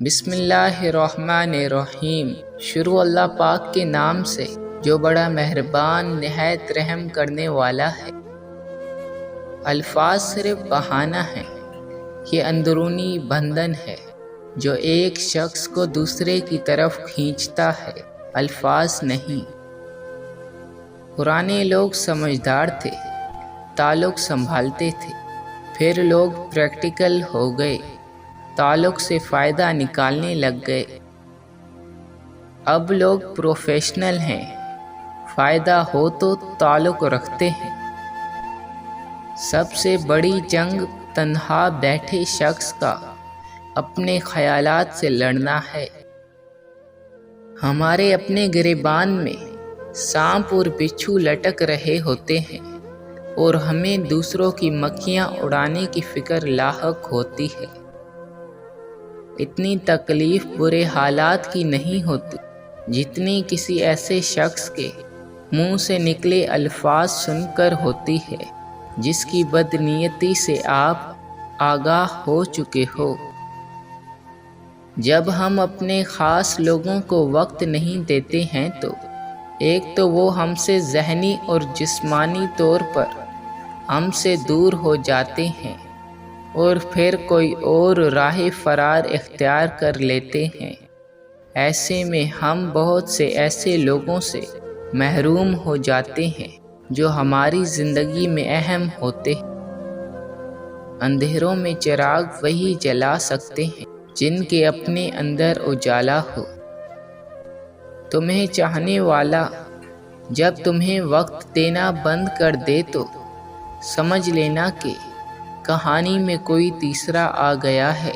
بسم اللہ الرحمن الرحیم۔ شروع اللہ پاک کے نام سے جو بڑا مہربان نہایت رحم کرنے والا ہے۔ الفاظ صرف بہانہ ہیں، یہ اندرونی بندھن ہے جو ایک شخص کو دوسرے کی طرف کھینچتا ہے، الفاظ نہیں۔ پرانے لوگ سمجھدار تھے، تعلق سنبھالتے تھے، پھر لوگ پریکٹیکل ہو گئے، تعلق سے فائدہ نکالنے لگ گئے۔ اب لوگ پروفیشنل ہیں، فائدہ ہو تو تعلق رکھتے ہیں۔ سب سے بڑی جنگ تنہا بیٹھے شخص کا اپنے خیالات سے لڑنا ہے۔ ہمارے اپنے گریبان میں سانپ اور بچھو لٹک رہے ہوتے ہیں اور ہمیں دوسروں کی مکھیاں اڑانے کی فکر لاحق ہوتی ہے۔ اتنی تکلیف برے حالات کی نہیں ہوتی جتنی کسی ایسے شخص کے منہ سے نکلے الفاظ سن کر ہوتی ہے جس کی بدنیتی سے آپ آگاہ ہو چکے ہو۔ جب ہم اپنے خاص لوگوں کو وقت نہیں دیتے ہیں تو ایک تو وہ ہم سے ذہنی اور جسمانی طور پر ہم سے دور ہو جاتے ہیں اور پھر کوئی اور راہ فرار اختیار کر لیتے ہیں۔ ایسے میں ہم بہت سے ایسے لوگوں سے محروم ہو جاتے ہیں جو ہماری زندگی میں اہم ہوتے ہیں۔ اندھیروں میں چراغ وہی جلا سکتے ہیں جن کے اپنے اندر اجالا ہو۔ تمہیں چاہنے والا جب تمہیں وقت دینا بند کر دے تو سمجھ لینا کہ کہانی میں کوئی تیسرا آ گیا ہے۔